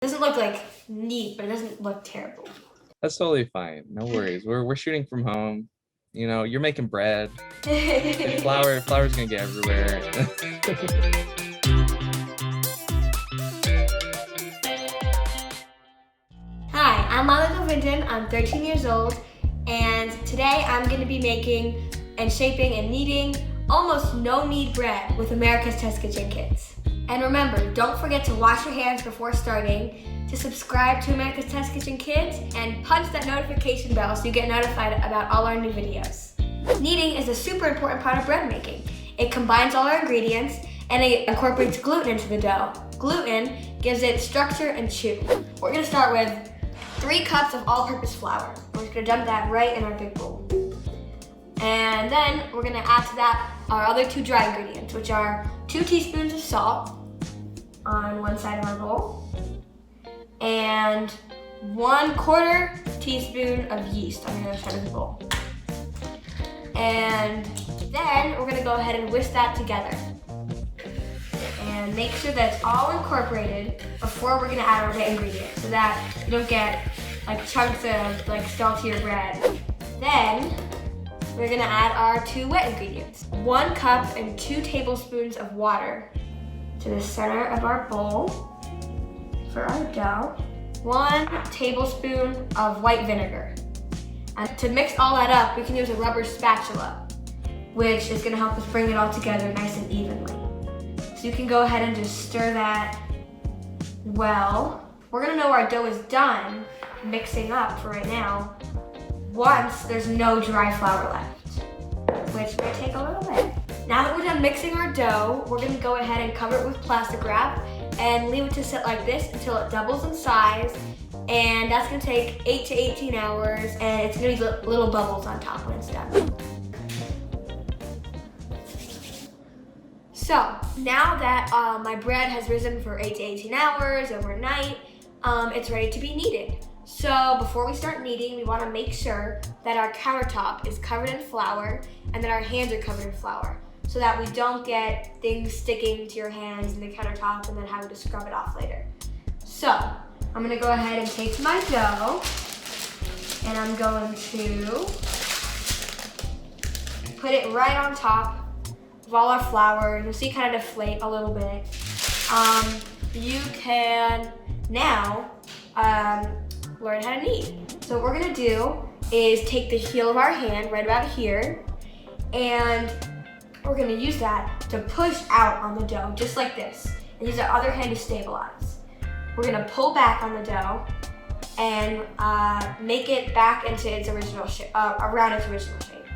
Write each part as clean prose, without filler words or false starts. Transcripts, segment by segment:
Doesn't look like neat, but it doesn't look terrible. That's totally fine. No worries. We're shooting from home. You know, you're making bread. And flour's gonna get everywhere. Hi, I'm Lila. I'm 13 years old, and today I'm going to be making and shaping and kneading almost no-knead bread with America's Test Kitchen Kids. And remember, don't forget to wash your hands before starting, to subscribe to America's Test Kitchen Kids, and punch that notification bell so you get notified about all our new videos. Kneading is a super important part of bread making. It combines all our ingredients and it incorporates gluten into the dough. Gluten gives it structure and chew. We're going to start with 3 cups of all-purpose flour. We're just going to dump that right in our big bowl. And then we're going to add to that our other 2 dry ingredients, which are 2 teaspoons of salt on one side of our bowl and 1/4 teaspoon of yeast on the other side of the bowl. And then we're going to go ahead and whisk that together. And make sure that it's all incorporated before we're going to add our wet ingredients so that you don't get like chunks of like saltier bread. Then we're going to add our 2 wet ingredients. 1 cup and 2 tablespoons of water to the center of our bowl for our dough. 1 tablespoon of white vinegar. And to mix all that up, we can use a rubber spatula, which is going to help us bring it all together nice and evenly. So you can go ahead and just stir that well. We're going to know our dough is done mixing up for right now once there's no dry flour left, which may take a little bit. Now that we're done mixing our dough, we're going to go ahead and cover it with plastic wrap and leave it to sit like this until it doubles in size. And that's going to take 8 to 18 hours, and it's going to be little bubbles on top when it's done. So now that my bread has risen for 8 to 18 hours overnight, it's ready to be kneaded. So before we start kneading, we want to make sure that our countertop is covered in flour and that our hands are covered in flour so that we don't get things sticking to your hands in the countertop and then having to scrub it off later. So I'm going to go ahead and take my dough and I'm going to put it right on top of all our flour. You'll see it kind of deflate a little bit. You can now learn how to knead. So what we're gonna do is take the heel of our hand right about here, and we're gonna use that to push out on the dough, just like this, and use our other hand to stabilize. We're gonna pull back on the dough and make it back into its original shape, around its original shape.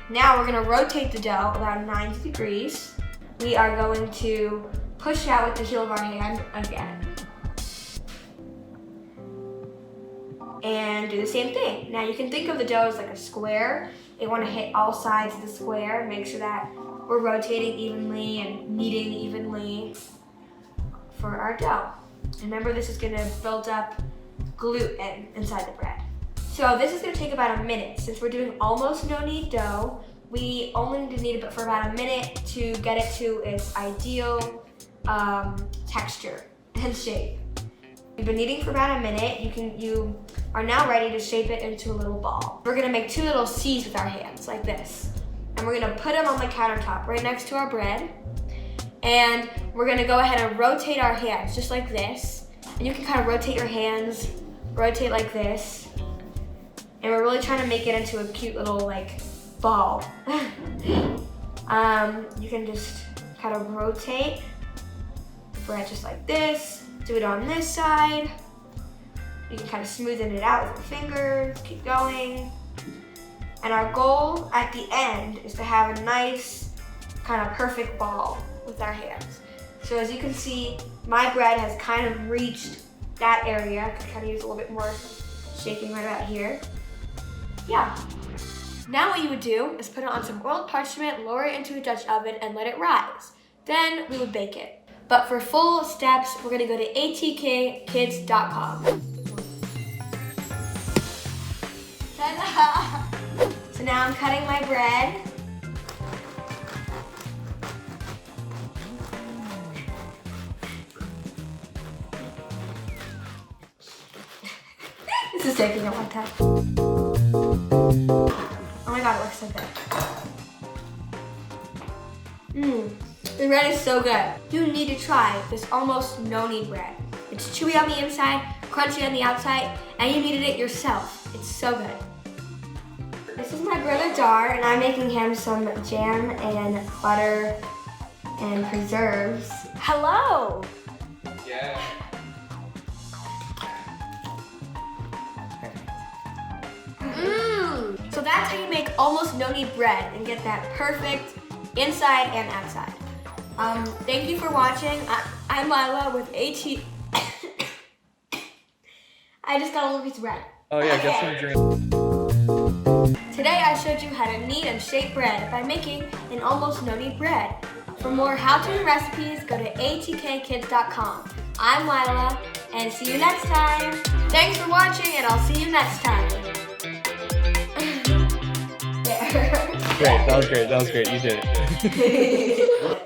Now we're gonna rotate the dough about 90 degrees. We are going to push out with the heel of our hand again. And do the same thing. Now you can think of the dough as like a square. You want to hit all sides of the square and make sure that we're rotating evenly and kneading evenly for our dough. Remember, this is going to build up gluten inside the bread. So this is going to take about a minute. Since we're doing almost no-knead dough, we only need to knead it for about a minute to get it to its ideal texture and shape. We've been kneading for about a minute. You are now ready to shape it into a little ball. We're gonna make 2 little C's with our hands, like this. And we're gonna put them on the countertop right next to our bread. And we're gonna go ahead and rotate our hands, just like this. And you can kind of rotate your hands, rotate like this. And we're really trying to make it into a cute little like ball. You can just kind of rotate the bread just like this. Do it on this side. You can kind of smoothen it out with your fingers, keep going. And our goal at the end is to have a nice, kind of perfect ball with our hands. So as you can see, my bread has kind of reached that area. I can kind of use a little bit more shaking right about here. Yeah. Now what you would do is put it on some oiled parchment, lower it into a Dutch oven, and let it rise. Then we would bake it. But for full steps, we're gonna go to atkkids.com. Ta-da! So now I'm cutting my bread. This is taking a long time. Oh my god, it looks so good. The bread is so good. You need to try this almost no-knead bread. It's chewy on the inside, crunchy on the outside, and you kneaded it yourself. It's so good. This is my brother Dar, and I'm making him some jam and butter and preserves. Hello! Yeah. So that's how you make almost no-knead bread and get that perfect inside and outside. Thank you for watching. I'm Lila with AT. I just got a little piece of bread. Oh yeah, get some drink. Today I showed you how to knead and shape bread by making an almost no-knead bread. For more how-to recipes, go to atkkids.com. I'm Lila, and see you next time. Thanks for watching, and I'll see you next time. There. Great, that was great. You did it.